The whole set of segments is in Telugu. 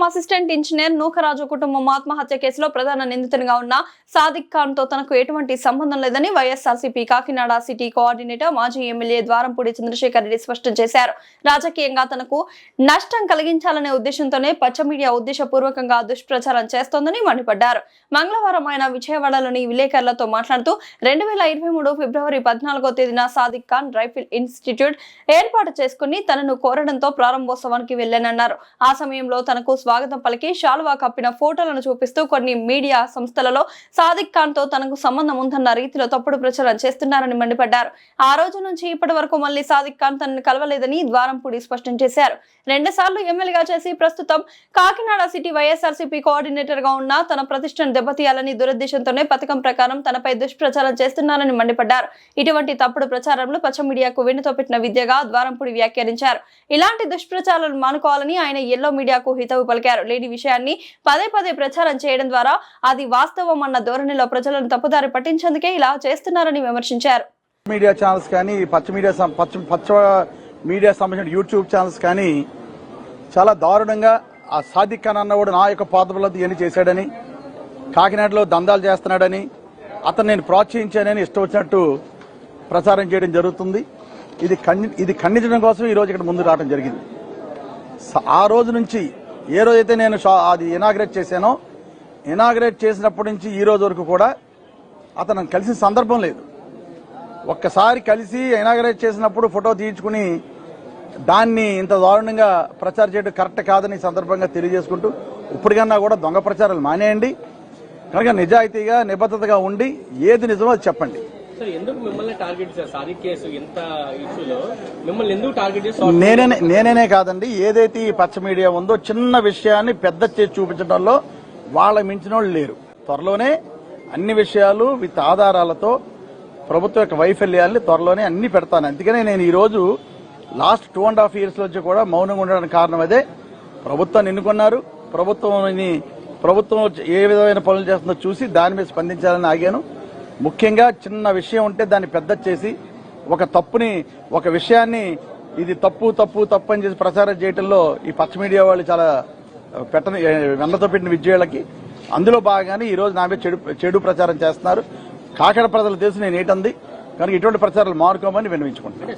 అసిస్టెంట్ ఇంజనీర్ నూకరాజు కుటుంబం ఆత్మహత్య కేసులో ప్రధాన నిందితునిగా ఉన్న సాదిక్ ఖాన్ తో తనకు ఎటువంటి సంబంధం లేదని వైఎస్ఆర్సీపీ కాకినాడ సిటీ కోఆర్డినేటర్ మాజీ ఎమ్మెల్యే ద్వారంపూడి చంద్రశేఖర్ రెడ్డి స్పష్టం చేశారు. రాజకీయంగా తనకు నష్టం కలిగించాలనే ఉద్దేశంతోనే పచ్చ మీడియా ఉద్దేశపూర్వకంగా దుష్ప్రచారం చేస్తోందని మండిపడ్డారు. మంగళవారం ఆయన విజయవాడలోని విలేకరులతో మాట్లాడుతూ 2023 ఫిబ్రవరి 14వ తేదీన సాదిక్ ఖాన్ రైఫిల్ ఇన్స్టిట్యూట్ ఏర్పాటు చేసుకుని తనను కోరడంతో ప్రారంభోత్సవానికి వెళ్లానన్నారు. ఆ సమయంలో తనకు స్వాగతం పలికి శాలువా కప్పిన ఫోటోలను చూపిస్తూ కొన్ని మీడియా సంస్థలలో సాదిక్ ఖాన్ తో తనకు సంబంధం ఉందన్న రీతిలో తప్పుడు ప్రచారం చేస్తున్నారని మండిపడ్డారు. ఆ రోజు నుంచి ఇప్పటి వరకు మళ్లీ సాదిక్ ఖాన్ తనను కలవలేదని ద్వారంపూడి స్పష్టం చేశారు. 2 సార్లు ఎమ్మెల్యేగా చేసి ప్రస్తుతం కాకినాడ సిటీ వైఎస్ఆర్సీపీ కోఆర్డినేటర్ గా ఉన్న తన ప్రతిష్టను దెబ్బతీయాలని దురుద్దేశంతోనే పథకం ప్రకారం తనపై దుష్ప్రచారం చేస్తున్నారని మండిపడ్డారు. ఇటువంటి తప్పుడు ప్రచారంలో పచ్చ మీడియాకు వెన్నుతో పెట్టిన విద్యగా ద్వారంపూడి వ్యాఖ్యానించారు. ఇలాంటి దుష్ప్రచారాలను మానుకోవాలని ఆయన ఎల్లో మీడియాకు హితవు పలికారు. లేని విషయాన్ని పదే పదే ప్రచారం చేయడం ద్వారా అది వాస్తవం అన్న ధోరణిలో ప్రజలను తప్పుదారి పట్టించేందుకే ఇలా చేస్తున్నారని విమర్శించారు. మీడియా ఛానల్స్ కానీ పచ్చ మీడియా సంబంధించిన యూట్యూబ్ ఛానల్స్ కానీ చాలా దారుణంగా ఆ సాదిక్ ఖాన్ అన్నవాడు నా యొక్క పాదబలతో ఇవన్నీ చేశాడని, కాకినాడలో దందాలు చేస్తున్నాడని, అతను నేను ప్రోత్సహించానని ఇష్టం వచ్చినట్టు ప్రచారం చేయడం జరుగుతుంది. ఇది ఖండించడం కోసం ఈ రోజు ఇక్కడ ముందు రావడం జరిగింది. ఆ రోజు నుంచి ఏ రోజైతే నేను అది ఇనాగ్రేట్ చేశానో, ఇనాగ్రేట్ చేసినప్పటి నుంచి ఈ రోజు వరకు కూడా అతను కలిసిన సందర్భం లేదు. ఒక్కసారి కలిసి ఇనాగ్రేట్ చేసినప్పుడు ఫోటో తీయించుకుని దాన్ని ఇంత దారుణంగా ప్రచారం చేయడం కరెక్ట్ కాదని సందర్భంగా తెలియజేసుకుంటూ ఇప్పటికన్నా కూడా దొంగ ప్రచారాలు మానేయండి. కనుక నిజాయితీగా నిబద్ధతగా ఉండి ఏది నిజమో అది చెప్పండి. నేనే కాదండి, ఏదైతే ఈ పచ్చ మీడియా ఉందో చిన్న విషయాన్ని పెద్ద చేసి చూపించడంలో వాళ్ళ మించిన వాళ్ళు లేరు. త్వరలోనే అన్ని విషయాలు విత్ ఆధారాలతో ప్రభుత్వం యొక్క వైఫల్యాన్ని త్వరలోనే అన్ని పెడతాను. అందుకనే నేను ఈ రోజు లాస్ట్ 2.5 years నుంచి కూడా మౌనంగా ఉండడానికి కారణం అదే. ప్రభుత్వాన్ని ఎన్నుకున్నారు, ప్రభుత్వం ఏ విధమైన పనులు చేస్తుందో చూసి దాని మీద స్పందించాలని ఆగాను. ముఖ్యంగా చిన్న విషయం ఉంటే దాన్ని పెద్ద చేసి ఒక విషయాన్ని ఇది తప్పు అని చేసి ప్రచారం చేయడంలో ఈ పచ్చ మీడియా వాళ్ళు చాలా వెన్నతో పెట్టిన విజయాలకి అందులో భాగంగానే ఈ రోజు నా మీద చెడు ప్రచారం చేస్తున్నారు. కాకినాడ ప్రజలు తెలుసు నేను ఏంటంది, కనుక ఇటువంటి ప్రచారాలు మానుకోమని విన్నవించుకుంటున్నాను.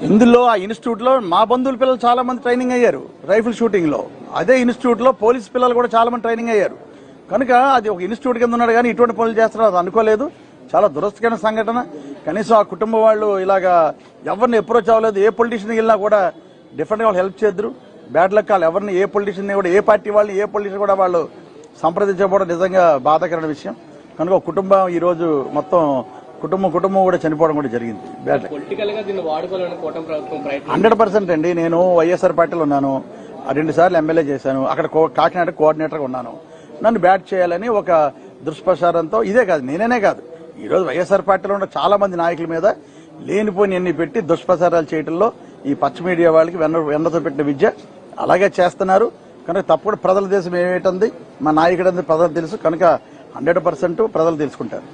ఇందులో ఆ ఇన్స్టిట్యూట్ లో మా బంధువుల పిల్లలు చాలా మంది ట్రైనింగ్ అయ్యారు రైఫిల్ షూటింగ్ లో. అదే ఇన్స్టిట్యూట్ లో పోలీస్ పిల్లలు కూడా చాలా మంది ట్రైనింగ్ అయ్యారు. కనుక అది ఒక ఇన్స్టిట్యూట్ కింద ఉన్నాడు కానీ ఇటువంటి పనులు చేస్తున్నారు అది అనుకోలేదు. చాలా దురస్థకరమైన సంఘటన. కనీసం ఆ కుటుంబం వాళ్ళు ఇలాగా ఎవరిని అప్రోచ్ అవ్వలేదు. ఏ పొలిటీషియన్ వెళ్ళినా కూడా డిఫరెంట్ గా వాళ్ళు హెల్ప్ చేద్దరు. బ్యాడ్ లక్ వాళ్ళు ఎవరిని ఏ పొలిటీషియన్ కూడా ఏ పార్టీ వాళ్ళని ఏ పొలిటీషియన్ కూడా వాళ్ళు సంప్రదించకపోవడం నిజంగా బాధాకరమైన విషయం. కనుక కుటుంబం ఈ రోజు మొత్తం కుటుంబం కూడా చనిపోవడం కూడా జరిగింది. 100% అండి. నేను వైఎస్ఆర్ పార్టీలో ఉన్నాను, 2 సార్లు ఎమ్మెల్యే చేశాను, అక్కడ కాకినాడ కోఆర్డినేటర్గా ఉన్నాను. నన్ను బ్యాట్ చేయాలని ఒక దుష్ప్రచారంతో ఇదే కాదు నేనే కాదు ఈ రోజు వైఎస్ఆర్ పార్టీలో ఉన్న చాలా మంది నాయకుల మీద లేనిపోని ఎన్ని పెట్టి దుష్ప్రచారాలు చేయడంలో ఈ పచ్చ మీడియా వాళ్ళకి వెన్నతో పెట్టిన విద్య అలాగే చేస్తున్నారు. కనుక తప్పకుండా ప్రజల దేశం ఏమేంటుంది, మా నాయకుడు ప్రజలు తెలుసు. కనుక 100% ప్రజలు తెలుసుకుంటారు.